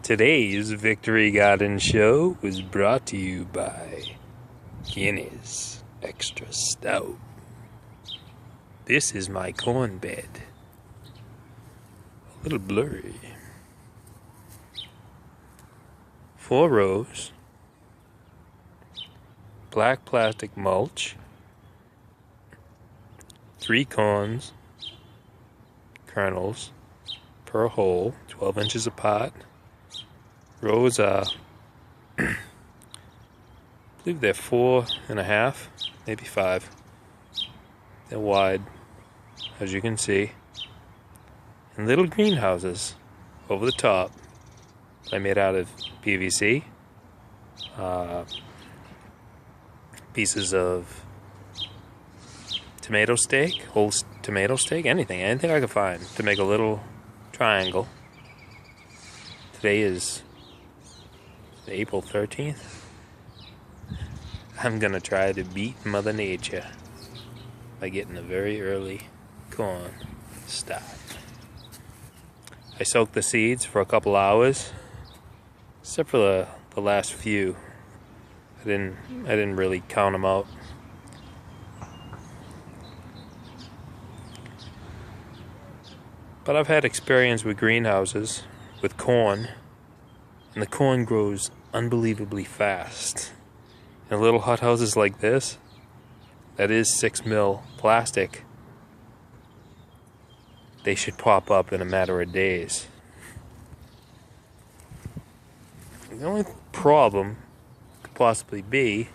Today's Victory Garden Show was brought to you by Guinness Extra Stout. This is my corn bed. A little blurry. 4 rows. Black plastic mulch. 3 corns. Kernels per hole, 12 inches apart. Rows are, I believe they're 4.5, maybe 5. They're wide, as you can see. And little greenhouses over the top. They're made out of PVC. Pieces of tomato steak, whole tomato steak, anything I could find to make a little triangle. Today is April 13th. I'm gonna try to beat Mother Nature by getting a very early corn start. I soaked the seeds for a couple hours, except for the last few. I didn't really count them out. But I've had experience with greenhouses, with corn, and the corn grows unbelievably fast. In little hothouses like this, that is 6 mil plastic, they should pop up in a matter of days. The only problem could possibly be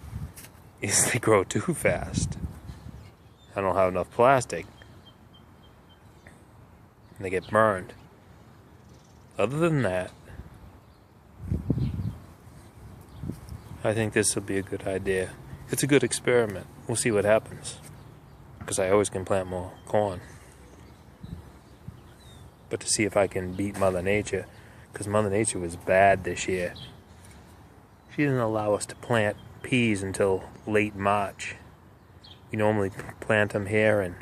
is they grow too fast. I don't have enough plastic. And they get burned. Other than that, I think this will be a good idea. It's a good experiment. We'll see what happens. Because I always can plant more corn. But to see if I can beat Mother Nature. Because Mother Nature was bad this year. She didn't allow us to plant peas until late March. We normally plant them here in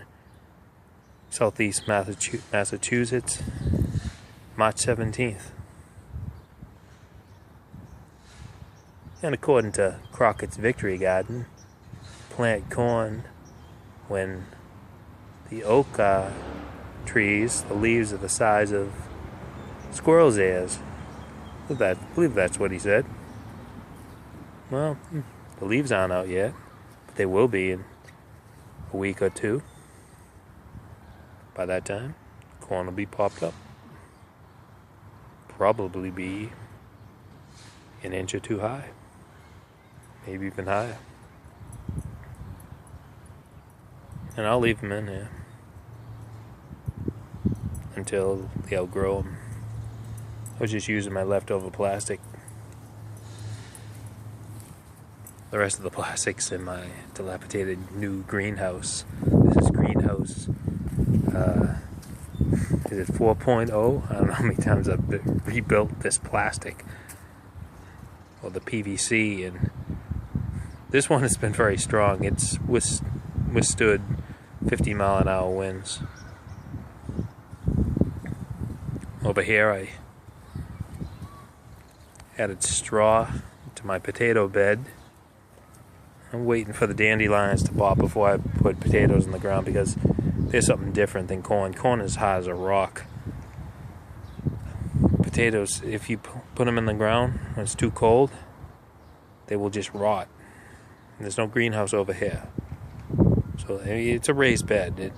southeast Massachusetts, March 17th. And according to Crockett's Victory Garden, plant corn when the oak trees, the leaves are the size of squirrels' ears. I believe that's what he said. Well, the leaves aren't out yet, but they will be in a week or two. By that time, corn will be popped up. Probably be an inch or 2 high. Maybe even higher. And I'll leave them in here until they outgrow them. I was just using my leftover plastic. The rest of the plastic's in my dilapidated new greenhouse. This is greenhouse. Is it 4.0? I don't know how many times I've rebuilt this plastic. Or the PVC, and this one has been very strong. It's withstood 50-mile-an-hour winds. Over here I added straw to my potato bed. I'm waiting for the dandelions to pop before I put potatoes in the ground because there's something different than corn. Corn is hard as a rock. Potatoes, if you put them in the ground when it's too cold, they will just rot. And there's no greenhouse over here. So it's a raised bed.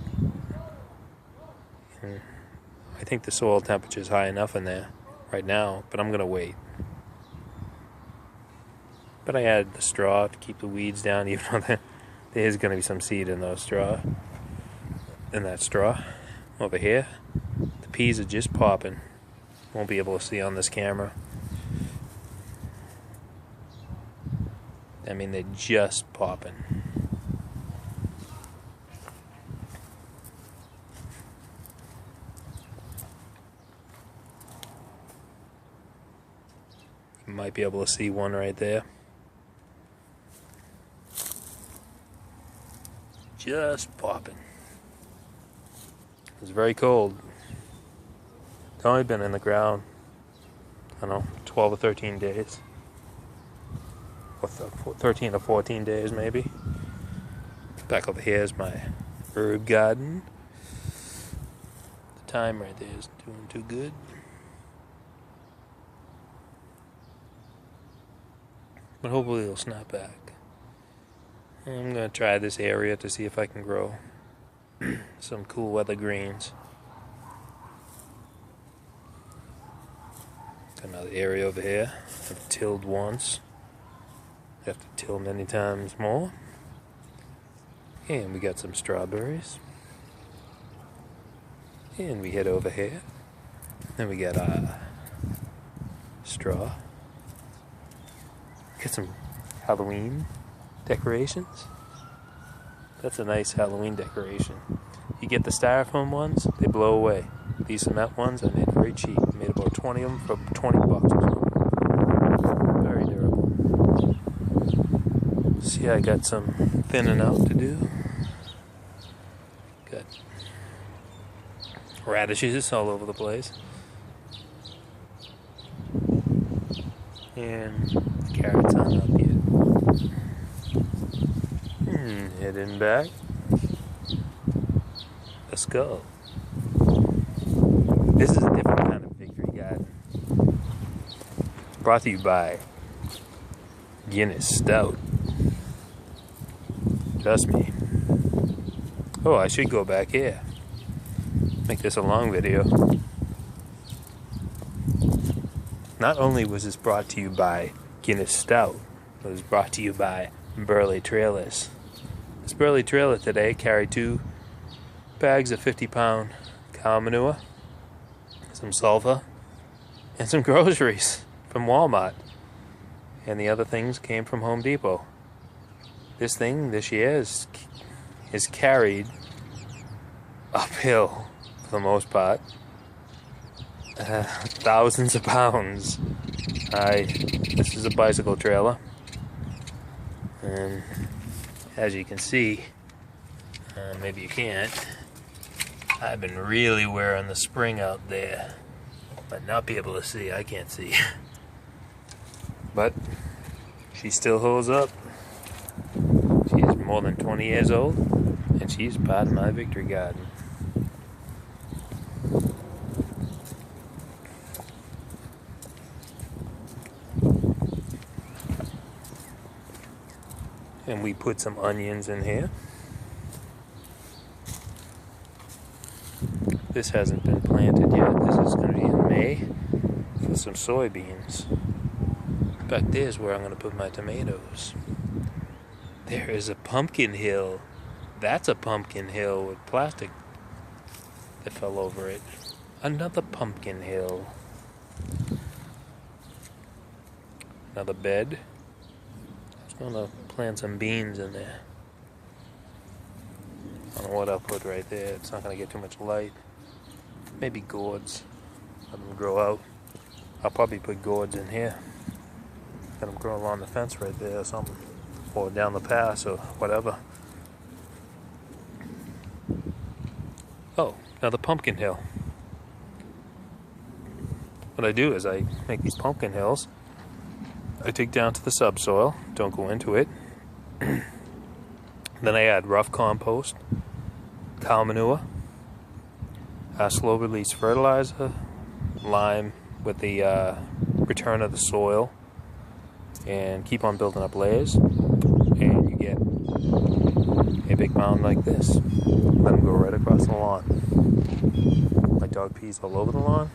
I think the soil temperature is high enough in there right now, but I'm going to wait. But I added the straw to keep the weeds down, even though there is going to be some seed in that straw. Over here, the peas are just popping. Won't be able to see on this camera. I mean, they're just popping. You might be able to see one right there. Just popping. It was very cold. It's only been in the ground I don't know, 12 or 13 days. Or 13 or 14 days maybe. Back over here is my herb garden. The thyme right there is doing too good. But hopefully it'll snap back. I'm going to try this area to see if I can grow some cool weather greens. Got another area over here. I've tilled once. Have to till many times more. And we got some strawberries. And we head over here. Then we got straw. Got some Halloween decorations. That's a nice Halloween decoration. You get the styrofoam ones, they blow away. These cement ones are made very cheap. I made about 20 of them for 20 bucks or something. Very durable. See, I got some thinning out to do. Got radishes all over the place. And carrots aren't up yet. Heading back. Let's go. This is a different kind of victory garden. Brought to you by Guinness Stout. Trust me. Oh, I should go back here. Make this a long video. Not only was this brought to you by Guinness Stout, it was brought to you by Burley Trailers. This Burley trailer today carried 2 bags of 50-pound cow manure, some sulfur, and some groceries from Walmart. And the other things came from Home Depot. This thing this year is carried uphill for the most part. Thousands of pounds. This is a bicycle trailer. And as you can see, maybe you can't, I've been really wearing the spring out there. Might not be able to see, I can't see. But she still holds up. She is more than 20 years old, and she's part of my victory garden. And we put some onions in here. This hasn't been planted yet. This is going to be in May for some soybeans. Back there's where I'm going to put my tomatoes. There is a pumpkin hill. That's a pumpkin hill with plastic that fell over it. Another pumpkin hill. Another bed. I'm going to plant some beans in there. I don't know what I'll put right there. It's not going to get too much light. Maybe gourds. Let them grow out. I'll probably put gourds in here. Let them grow along the fence right there or something. Or down the pass or whatever. Oh, another pumpkin hill. What I do is I make these pumpkin hills. I dig down to the subsoil, don't go into it. Then I add rough compost, cow manure, slow release fertilizer, lime with the return of the soil, and keep on building up layers. And you get a big mound like this. Let them go right across the lawn. My dog pees all over the lawn.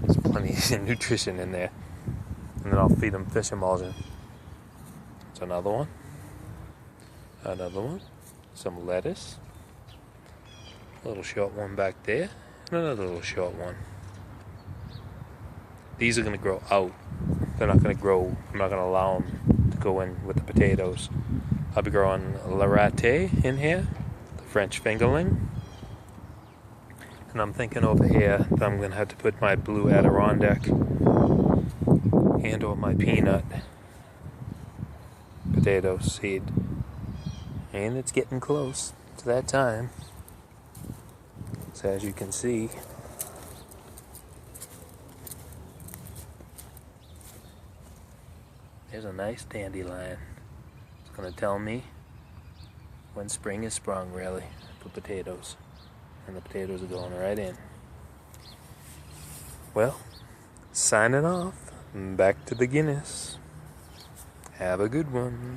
There's plenty of nutrition in there. And then I'll feed them fish emulsion. That's another one. Another one. Some lettuce. A little short one back there. And another little short one. These are going to grow out. They're not going to grow. I'm not going to allow them to go in with the potatoes. I'll be growing liitle in here. The French fingerling. And I'm thinking over here that I'm going to have to put my blue Adirondack and or my peanut potato seed. And it's getting close to that time. So as you can see, There's a nice dandelion. It's gonna tell me when spring is sprung, really, for potatoes. And the potatoes are going right in. Well, signing off. Back to the Guinness. Have a good one.